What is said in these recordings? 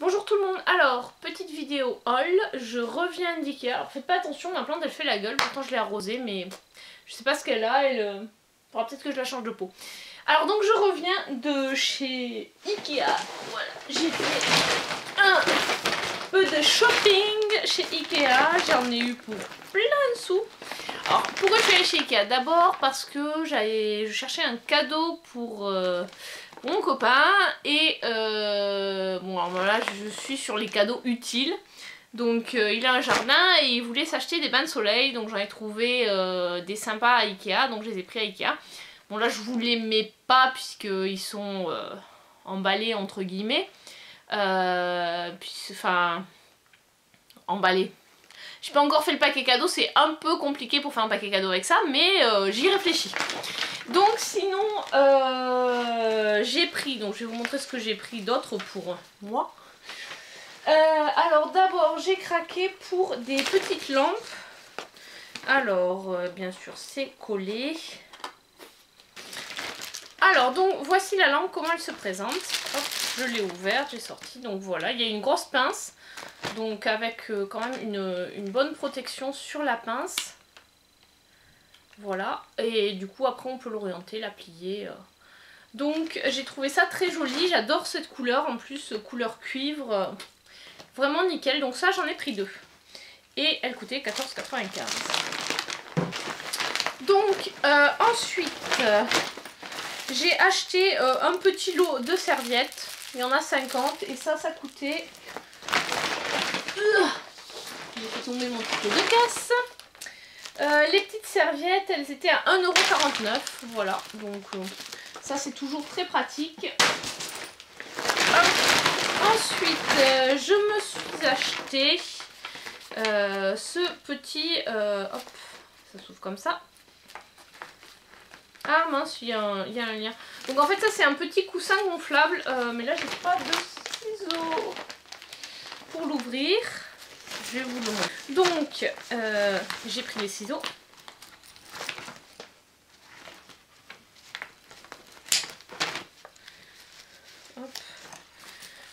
Bonjour tout le monde, alors petite vidéo haul, je reviens d'Ikea. Alors faites pas attention, ma plante elle fait la gueule, pourtant je l'ai arrosée mais je sais pas ce qu'elle a, faudra peut-être que je la change de pot. Alors donc je reviens de chez Ikea, voilà, j'ai fait un peu de shopping chez Ikea, j'en ai eu pour plein de sous. Alors pourquoi je suis allée chez Ikea? D'abord parce que je cherchais un cadeau pour mon copain et bon alors voilà, je suis sur les cadeaux utiles. Donc il a un jardin et il voulait s'acheter des bains de soleil, donc j'en ai trouvé des sympas à Ikea, donc je les ai pris à Ikea. Bon là je vous les mets pas puisqu'ils sont emballés entre guillemets, enfin emballés. J'ai pas encore fait le paquet cadeau, c'est un peu compliqué pour faire un paquet cadeau avec ça, mais j'y réfléchis. Donc sinon, j'ai pris, donc je vais vous montrer ce que j'ai pris d'autre pour moi. Alors d'abord, j'ai craqué pour des petites lampes. Alors, bien sûr, c'est collé. Alors, donc, voici la lampe, comment elle se présente. Hop, je l'ai ouverte, j'ai sorti, donc voilà, il y a une grosse pince. Donc avec quand même une bonne protection sur la pince. Voilà, et du coup après on peut l'orienter, la plier. Donc j'ai trouvé ça très joli, j'adore cette couleur, en plus couleur cuivre, vraiment nickel. Donc ça j'en ai pris deux. Et elle coûtait 14,95 €. Donc ensuite j'ai acheté un petit lot de serviettes, il y en a 50 et ça coûtait... J'ai fait tomber mon couteau de casse. Les petites serviettes, elles étaient à 1,49 €. Voilà, donc ça c'est toujours très pratique. Ensuite, je me suis acheté ce petit... hop, ça s'ouvre comme ça. Ah mince, il y a un lien. Donc en fait ça c'est un petit coussin gonflable, mais là j'ai pas de ciseaux pour l'ouvrir. Je vais vous le montrer. Donc, j'ai pris les ciseaux. Hop.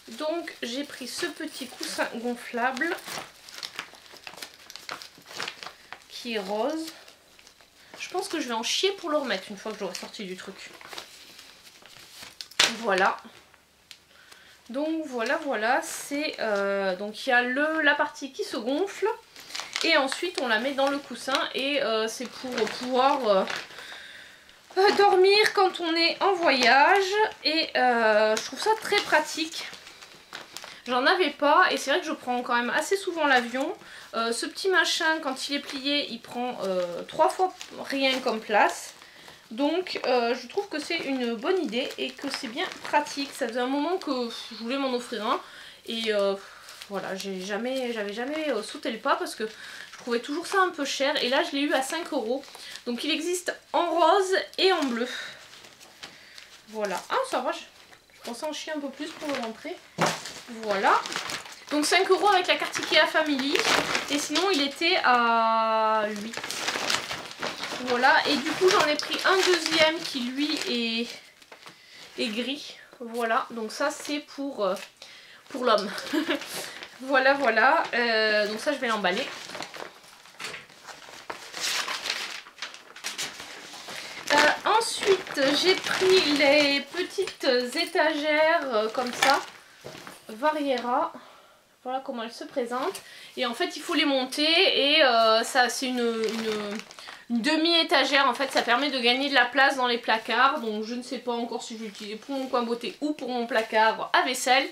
Donc, j'ai pris ce petit coussin gonflable qui est rose. Je pense que je vais en chier pour le remettre une fois que j'aurai sorti du truc. Voilà. Donc voilà, c'est donc il y a la partie qui se gonfle et ensuite on la met dans le coussin et c'est pour pouvoir dormir quand on est en voyage et je trouve ça très pratique. J'en avais pas et c'est vrai que je prends quand même assez souvent l'avion. Ce petit machin quand il est plié il prend 3 fois rien comme place. Donc je trouve que c'est une bonne idée et que c'est bien pratique. Ça faisait un moment que je voulais m'en offrir un et voilà, j'avais jamais sauté le pas parce que je trouvais toujours ça un peu cher et là je l'ai eu à 5 €. Donc il existe en rose et en bleu. Voilà. Ah ça va, je pensais en chier un peu plus pour le rentrer. Voilà. Donc 5 € avec la carte Ikea Family et sinon il était à 8 €. Voilà, et du coup j'en ai pris un deuxième qui lui est gris. Voilà, donc ça c'est pour l'homme. Voilà, donc ça je vais l'emballer. Ensuite j'ai pris les petites étagères comme ça, Variera. Voilà comment elles se présentent. Et en fait il faut les monter et ça c'est une demi-étagère, en fait ça permet de gagner de la place dans les placards. Donc je ne sais pas encore si je vais l'utiliser pour mon coin beauté ou pour mon placard à vaisselle.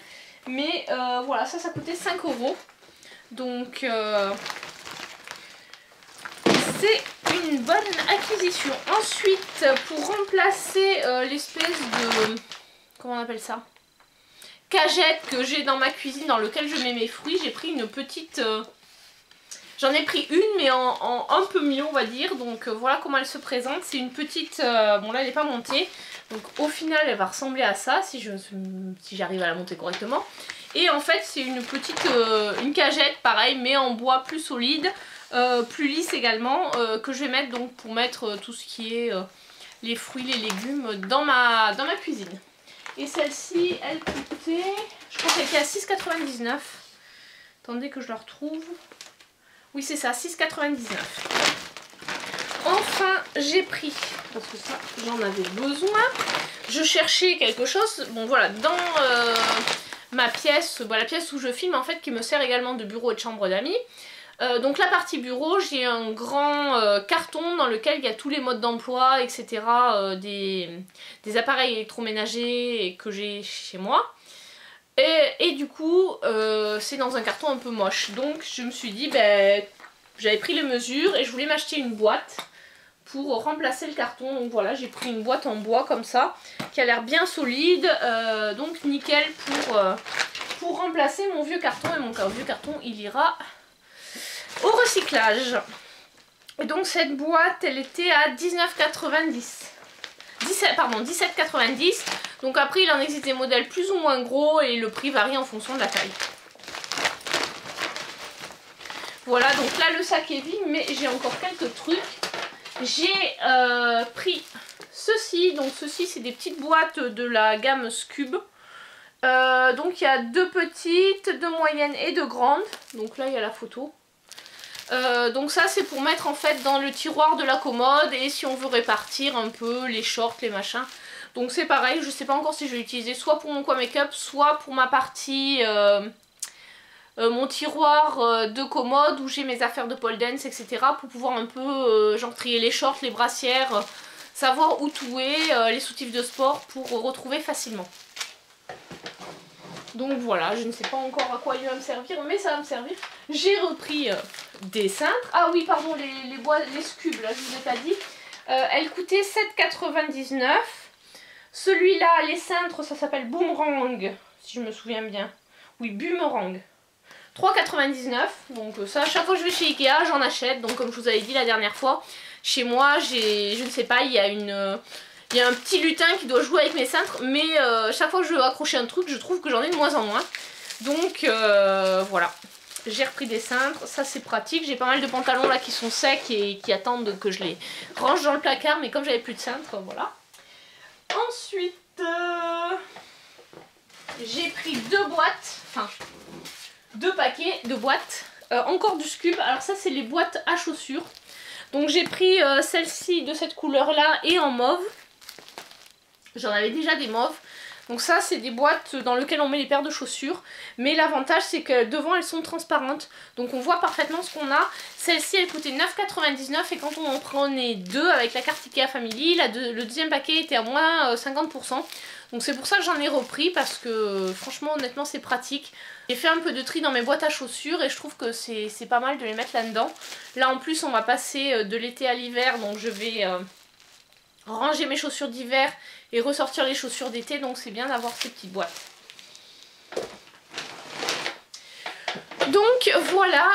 Mais voilà, ça coûtait 5 €. Donc c'est une bonne acquisition. Ensuite pour remplacer l'espèce de... comment on appelle ça, cagette que j'ai dans ma cuisine dans lequel je mets mes fruits, j'ai pris une petite... j'en ai pris une mais en un peu mieux on va dire. Donc voilà comment elle se présente. C'est une petite... bon là elle n'est pas montée. Donc au final elle va ressembler à ça si j'arrive à la monter correctement. Et en fait c'est une petite... une cagette pareil mais en bois plus solide. Plus lisse également. Que je vais mettre donc pour mettre tout ce qui est les fruits, les légumes dans ma cuisine. Et celle-ci elle coûtait... Je crois qu'elle était à 6,99. Attendez que je la retrouve. Oui, c'est ça, 6,99. Enfin, j'ai pris, parce que ça, j'en avais besoin. Je cherchais quelque chose. Bon, voilà, dans ma pièce, la pièce où je filme, en fait, qui me sert également de bureau et de chambre d'amis. Donc la partie bureau, j'ai un grand carton dans lequel il y a tous les modes d'emploi, etc. Des appareils électroménagers que j'ai chez moi. Et du coup, c'est dans un carton un peu moche. Donc je me suis dit, ben, j'avais pris les mesures et je voulais m'acheter une boîte pour remplacer le carton. Donc voilà, j'ai pris une boîte en bois comme ça, qui a l'air bien solide. Donc nickel pour remplacer mon vieux carton. Et mon vieux carton, il ira au recyclage. Et donc cette boîte, elle était à 19,90. 17,90. Donc après il en existe des modèles plus ou moins gros et le prix varie en fonction de la taille. Voilà, donc là le sac est vide, mais j'ai encore quelques trucs. J'ai pris ceci. Donc ceci, c'est des petites boîtes de la gamme Scube. Donc il y a 2 petites, 2 moyennes et 2 grandes. Donc là il y a la photo. Donc ça c'est pour mettre en fait dans le tiroir de la commode et si on veut répartir un peu les shorts, les machins. Donc c'est pareil, je sais pas encore si je vais l'utiliser soit pour mon Quoi Make-up, soit pour ma partie, mon tiroir de commode où j'ai mes affaires de pole dance, etc. Pour pouvoir un peu genre trier les shorts, les brassières, savoir où tout est, les soutifs de sport pour retrouver facilement. Donc voilà, je ne sais pas encore à quoi il va me servir, mais ça va me servir. J'ai repris des cintres. Ah oui, pardon, les Scubs, là, je vous ai pas dit. Elles coûtaient 7,99. Celui-là, les cintres, ça s'appelle Boomerang, si je me souviens bien. Oui, Boomerang. 3,99. Donc ça, à chaque fois que je vais chez Ikea, j'en achète. Donc comme je vous avais dit la dernière fois, chez moi, je ne sais pas, il y a un petit lutin qui doit jouer avec mes cintres, mais chaque fois que je veux accrocher un truc, je trouve que j'en ai de moins en moins. Donc voilà, j'ai repris des cintres, ça c'est pratique. J'ai pas mal de pantalons là qui sont secs et qui attendent que je les range dans le placard, mais comme j'avais plus de cintres, voilà. Ensuite, j'ai pris 2 boîtes, enfin 2 paquets de boîtes, encore du Scube. Alors ça c'est les boîtes à chaussures. Donc j'ai pris celle-ci de cette couleur là et en mauve. J'en avais déjà des mauves. Donc ça c'est des boîtes dans lesquelles on met les paires de chaussures. Mais l'avantage c'est que devant elles sont transparentes. Donc on voit parfaitement ce qu'on a. Celle-ci elle coûtait 9,99 et quand on en prenait 2 avec la carte Ikea Family, le deuxième paquet était à moins 50%. Donc c'est pour ça que j'en ai repris parce que franchement honnêtement c'est pratique. J'ai fait un peu de tri dans mes boîtes à chaussures et je trouve que c'est pas mal de les mettre là-dedans. Là en plus on va passer de l'été à l'hiver, donc je vais ranger mes chaussures d'hiver et ressortir les chaussures d'été, donc c'est bien d'avoir ces petites boîtes. Donc voilà,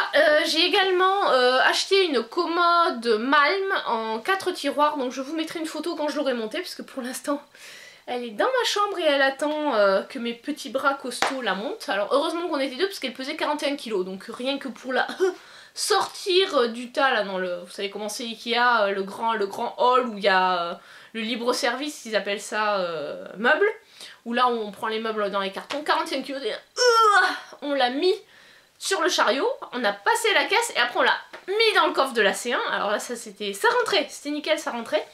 j'ai également acheté une commode Malm en 4 tiroirs, donc je vous mettrai une photo quand je l'aurai montée, parce que pour l'instant elle est dans ma chambre et elle attend que mes petits bras costauds la montent. Alors heureusement qu'on était 2 parce qu'elle pesait 41 kg, donc rien que pour la sortir du tas là dans le, vous savez comment c'est Ikea, le grand hall où il y a le libre service, ils appellent ça meubles, où là on prend les meubles dans les cartons, 41 kg, on l'a mis sur le chariot, on a passé la caisse et après on l'a mis dans le coffre de la C1. Alors là ça rentrait, c'était nickel, ça rentrait.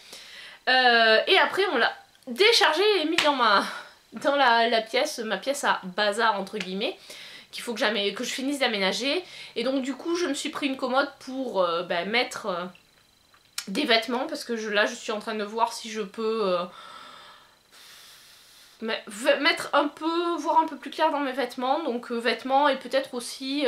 Et après on l'a déchargé et mis dans la pièce, ma pièce à bazar entre guillemets, qu'il faut que je finisse d'aménager. Et donc du coup je me suis pris une commode pour mettre des vêtements, parce que là je suis en train de voir si je peux voir un peu plus clair dans mes vêtements. Donc vêtements et peut-être aussi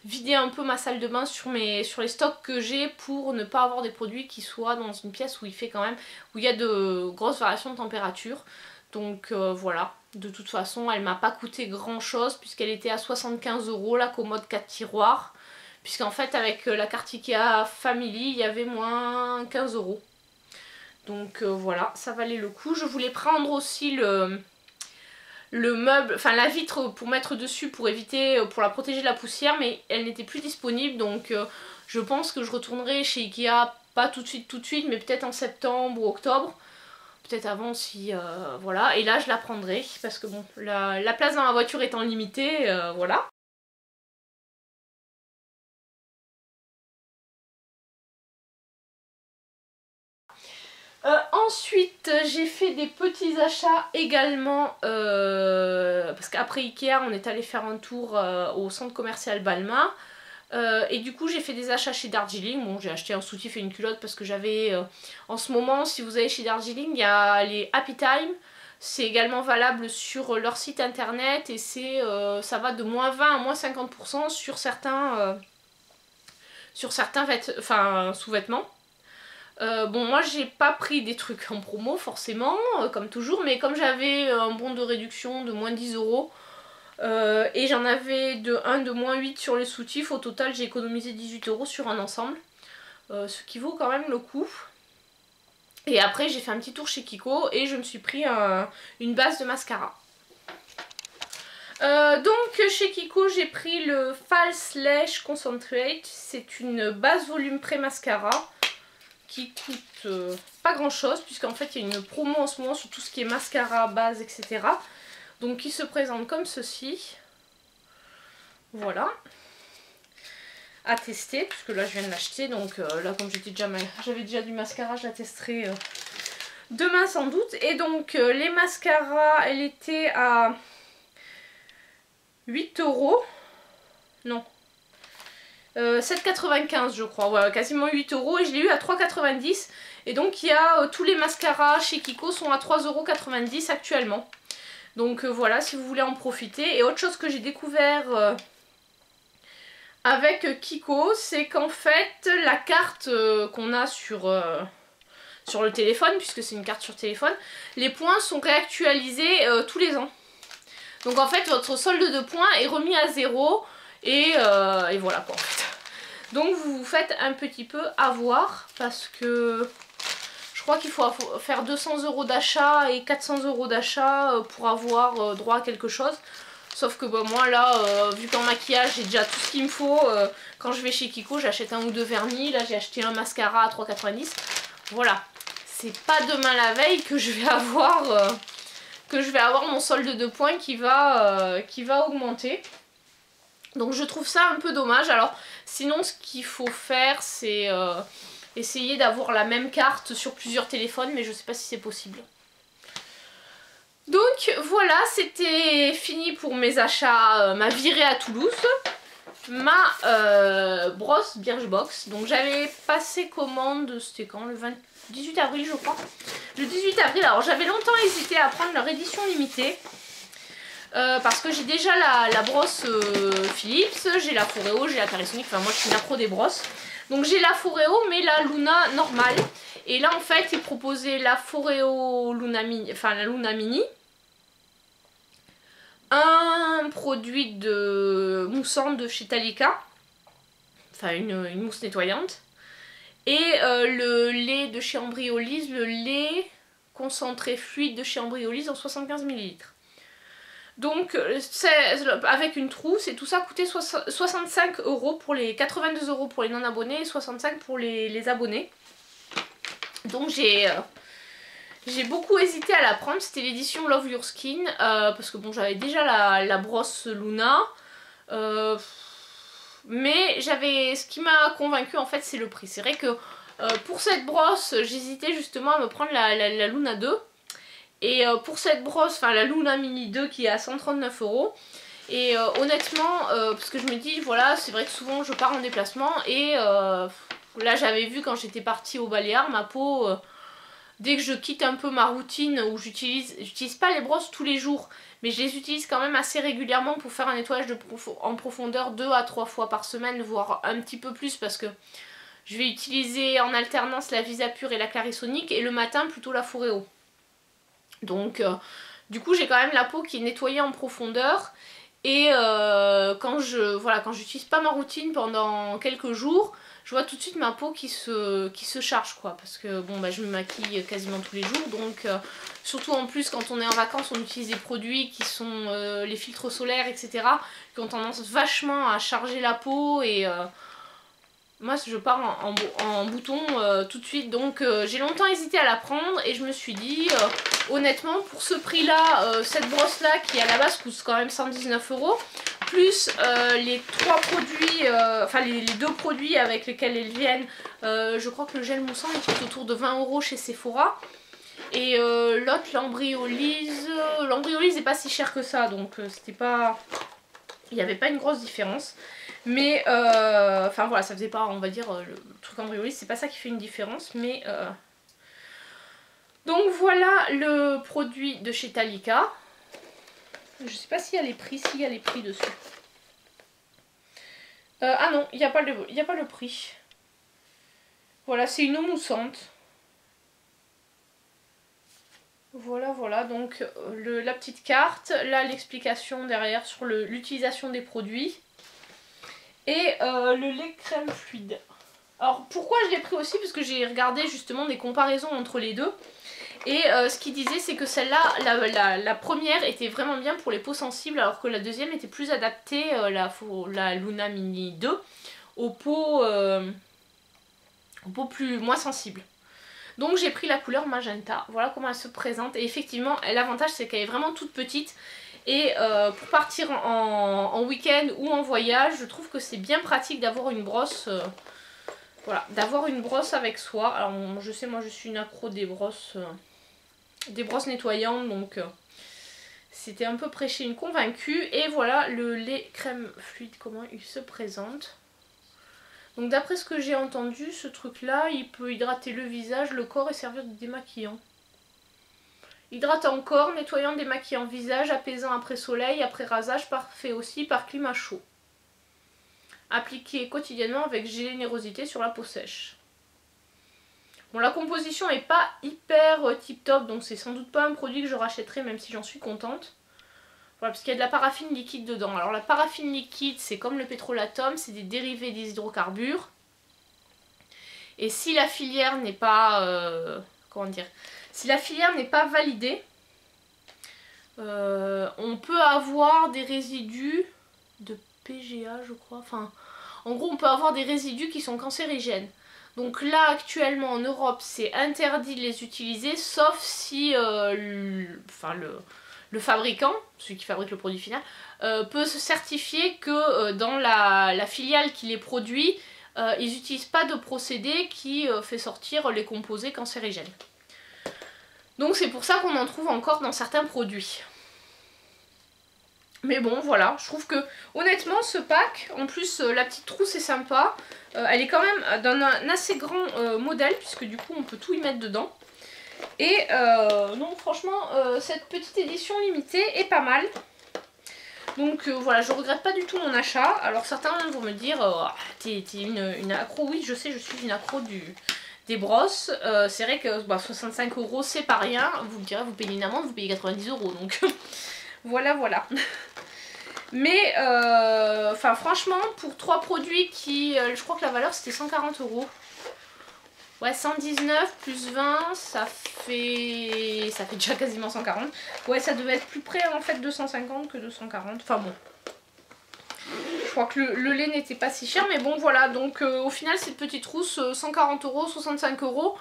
vider un peu ma salle de bain sur les stocks que j'ai pour ne pas avoir des produits qui soient dans une pièce où il fait quand même, où il y a de grosses variations de température. Donc voilà, de toute façon elle m'a pas coûté grand chose puisqu'elle était à 75 € la commode 4 tiroirs. Puisqu'en fait avec la carte Ikea Family il y avait moins 15 €. Donc voilà, ça valait le coup. Je voulais prendre aussi le meuble, enfin la vitre pour mettre dessus pour éviter, pour la protéger de la poussière, mais elle n'était plus disponible. Donc je pense que je retournerai chez Ikea, pas tout de suite, mais peut-être en septembre ou octobre, peut-être avant si voilà, et là je la prendrai parce que bon, la place dans ma voiture étant limitée, voilà. Ensuite j'ai fait des petits achats également parce qu'après Ikea on est allé faire un tour au centre commercial Balma. Et du coup j'ai fait des achats chez Darjeeling. Bon, j'ai acheté un soutif et une culotte parce que j'avais en ce moment, si vous allez chez Darjeeling, il y a les Happy Time. C'est également valable sur leur site internet et c'est ça va de -20 à -50% sur certains sous-vêtements. Bon, moi j'ai pas pris des trucs en promo forcément, comme toujours, mais comme j'avais un bon de réduction de -10 € et j'en avais de -8 sur les soutifs, au total j'ai économisé 18 € sur un ensemble, ce qui vaut quand même le coup. Et après j'ai fait un petit tour chez Kiko et je me suis pris une base de mascara. Donc chez Kiko j'ai pris le False Lash Concentrate, c'est une base volume pré-mascara qui coûte pas grand chose puisqu'en fait il y a une promo en ce moment sur tout ce qui est mascara, base, etc. Donc qui se présente comme ceci. Voilà. À tester puisque là je viens de l'acheter, donc là comme j'avais déjà du mascara, je la testerai demain sans doute. Et donc les mascaras, elle était à 8 €. Non. 7,95 je crois, ouais, quasiment 8 € et je l'ai eu à 3,90 €. Et donc il y a tous les mascaras chez Kiko sont à 3,90 € actuellement. Donc voilà, si vous voulez en profiter. Et autre chose que j'ai découvert avec Kiko, c'est qu'en fait la carte qu'on a sur le téléphone, puisque c'est une carte sur téléphone, les points sont réactualisés tous les ans. Donc en fait votre solde de points est remis à 0 et voilà quoi en fait. Donc vous vous faites un petit peu avoir parce que je crois qu'il faut faire 200 € d'achat et 400 € d'achat pour avoir droit à quelque chose. Sauf que bah, moi là, vu qu'en maquillage j'ai déjà tout ce qu'il me faut, quand je vais chez Kiko j'achète un ou deux vernis, là j'ai acheté un mascara à 3,90 €. Voilà, c'est pas demain la veille que je vais avoir mon solde de points qui va augmenter. Donc je trouve ça un peu dommage. Alors sinon ce qu'il faut faire c'est essayer d'avoir la même carte sur plusieurs téléphones, mais je sais pas si c'est possible. Donc voilà, c'était fini pour mes achats, ma virée à Toulouse, ma brosse Birchbox. Donc j'avais passé commande, c'était quand, le 18 avril je crois. Le 18 avril, alors j'avais longtemps hésité à prendre leur édition limitée. Parce que j'ai déjà la brosse Philips, j'ai la Foreo, j'ai la Clarisonic, enfin moi je suis une accro des brosses. Donc j'ai la Foreo mais la Luna normale. Et là en fait ils proposaient la Foreo Luna Mini, enfin la Luna Mini. Un produit de moussante de chez Talika. Enfin une mousse nettoyante. Et le lait de chez Embryolisse, le lait concentré fluide de chez Embryolisse en 75 ml. Donc avec une trousse et tout ça coûtait 65 € pour les 82 € pour les non abonnés et 65 € pour les abonnés. Donc j'ai beaucoup hésité à la prendre, c'était l'édition Love Your Skin parce que bon j'avais déjà la brosse Luna. Mais ce qui m'a convaincu en fait c'est le prix. C'est vrai que pour cette brosse j'hésitais justement à me prendre la Luna 2. Et pour cette brosse, enfin la Luna Mini 2 qui est à 139 €. Et honnêtement, parce que je me dis, voilà, c'est vrai que souvent je pars en déplacement. Et là j'avais vu quand j'étais partie au Baléares, ma peau, dès que je quitte un peu ma routine où j'utilise pas les brosses tous les jours. Mais je les utilise quand même assez régulièrement pour faire un nettoyage en profondeur 2 à 3 fois par semaine, voire un petit peu plus parce que je vais utiliser en alternance la Visapure et la Clarisonic et le matin plutôt la Foreo. Donc du coup j'ai quand même la peau qui est nettoyée en profondeur et quand j'utilise pas ma routine pendant quelques jours, je vois tout de suite ma peau qui se charge quoi, parce que bon bah je me maquille quasiment tous les jours, donc surtout en plus quand on est en vacances on utilise des produits qui sont les filtres solaires etc, qui ont tendance vachement à charger la peau et moi je pars en bouton tout de suite. Donc j'ai longtemps hésité à la prendre et je me suis dit honnêtement pour ce prix là, cette brosse là qui à la base coûte quand même 119 €, plus les 3 produits, enfin les 2 produits avec lesquels elles viennent, je crois que le gel moussant il coûte autour de 20 € chez Sephora. Et l'autre, l'Embryolisse n'est pas si cher que ça, donc c'était pas... Il n'y avait pas une grosse différence. Mais, enfin voilà, ça faisait pas, on va dire, le truc Embryolisse, c'est pas ça qui fait une différence, mais... Donc voilà le produit de chez Talika. Je sais pas s'il y a les prix, s'il y a les prix dessus. Ah non, il n'y a pas le prix. Voilà, c'est une eau moussante. Voilà, donc la petite carte, là l'explication derrière sur l'utilisation des produits. Et le lait crème fluide. Alors pourquoi je l'ai pris aussi? Parce que j'ai regardé justement des comparaisons entre les deux. Et ce qu'il disait c'est que celle-là, la première était vraiment bien pour les peaux sensibles, alors que la deuxième était plus adaptée, la Luna Mini 2, aux peaux moins sensibles. Donc j'ai pris la couleur magenta, voilà comment elle se présente. Et effectivement l'avantage c'est qu'elle est vraiment toute petite. Et pour partir en week-end ou en voyage, je trouve que c'est bien pratique d'avoir une brosse. Voilà, d'avoir une brosse avec soi. Alors je sais, moi je suis une accro des brosses nettoyantes, donc c'était un peu prêcher une convaincue. Et voilà le lait crème fluide, comment il se présente. Donc d'après ce que j'ai entendu, ce truc là, il peut hydrater le visage, le corps et servir de démaquillant. Hydratant corps, nettoyant, démaquillant visage, apaisant après soleil, après rasage, parfait aussi par climat chaud. Appliqué quotidiennement avec générosité sur la peau sèche. Bon, la composition n'est pas hyper tip top, donc c'est sans doute pas un produit que je rachèterai même si j'en suis contente. Voilà, parce qu'il y a de la paraffine liquide dedans. Alors la paraffine liquide, c'est comme le pétrolatum, c'est des dérivés des hydrocarbures. Et si la filière n'est pas... comment dire, si la filière n'est pas validée, on peut avoir des résidus de PGA, je crois. Enfin, en gros, on peut avoir des résidus qui sont cancérigènes. Donc là, actuellement, en Europe, c'est interdit de les utiliser, sauf si le fabricant, celui qui fabrique le produit final, peut se certifier que dans la filiale qui les produit, ils n'utilisent pas de procédé qui fait sortir les composés cancérigènes. Donc c'est pour ça qu'on en trouve encore dans certains produits. Mais bon, voilà, je trouve que honnêtement ce pack, en plus la petite trousse est sympa. Elle est quand même d'un assez grand modèle, puisque du coup on peut tout y mettre dedans. Et non, franchement, cette petite édition limitée est pas mal. Donc voilà, je regrette pas du tout mon achat. Alors certains vont me dire, oh, t'es une accro. Oui, je sais, je suis une accro des brosses. C'est vrai que 65 € c'est pas rien. Vous me direz, vous payez une amende, vous payez 90 €. Donc voilà. Mais enfin franchement, pour 3 produits qui, je crois que la valeur c'était 140 €. Ouais, 119 plus 20, ça fait déjà quasiment 140. Ouais, ça devait être plus près en fait de 150 que de 140. Enfin bon. Je crois que le lait n'était pas si cher, mais bon voilà. Donc au final, cette petite trousse, 140 €, 65 €.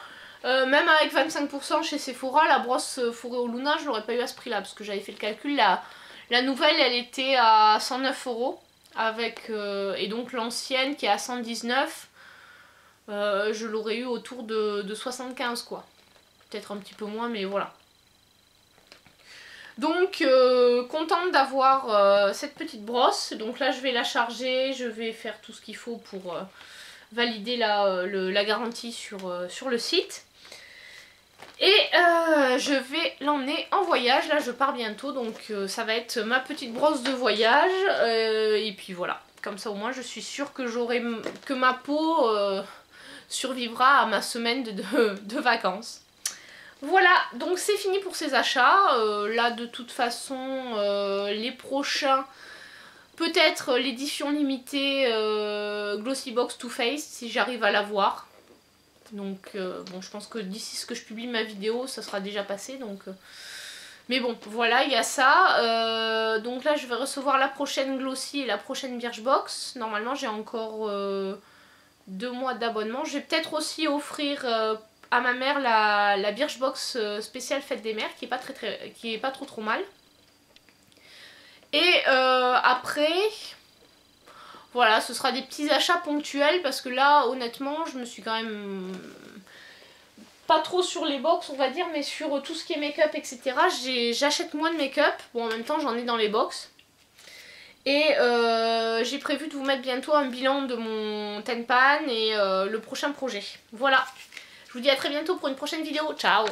Même avec 25% chez Sephora, la brosse fourrée au Luna, je l'aurais pas eu à ce prix là, parce que j'avais fait le calcul. La nouvelle, elle était à 109 €. Avec, et donc l'ancienne qui est à 119 €. Je l'aurais eu autour de 75 quoi. Peut-être un petit peu moins, mais voilà. Donc contente d'avoir cette petite brosse. Donc là je vais la charger, je vais faire tout ce qu'il faut pour valider la garantie sur le site. Et je vais l'emmener en voyage. Là je pars bientôt, donc ça va être ma petite brosse de voyage. Et puis voilà, comme ça au moins je suis sûre que ma peau survivra à ma semaine de vacances. Voilà, donc c'est fini pour ces achats. Là de toute façon, les prochains, peut-être l'édition limitée Glossy Box Too Faced si j'arrive à l'avoir. Donc bon, je pense que d'ici ce que je publie ma vidéo, ça sera déjà passé. Donc, mais bon, voilà, il y a ça. Donc là, je vais recevoir la prochaine Glossy et la prochaine Birchbox. Normalement, j'ai encore 2 mois d'abonnement. Je vais peut-être aussi offrir à ma mère la Birchbox spéciale Fête des Mères qui est pas trop mal. Et après, voilà, ce sera des petits achats ponctuels parce que là, honnêtement, je me suis quand même pas trop sur les box, on va dire, mais sur tout ce qui est make-up, etc. J'achète moins de make-up. Bon, en même temps, j'en ai dans les box. Et j'ai prévu de vous mettre bientôt un bilan de mon Tenpan et le prochain projet. Voilà. Je vous dis à très bientôt pour une prochaine vidéo. Ciao!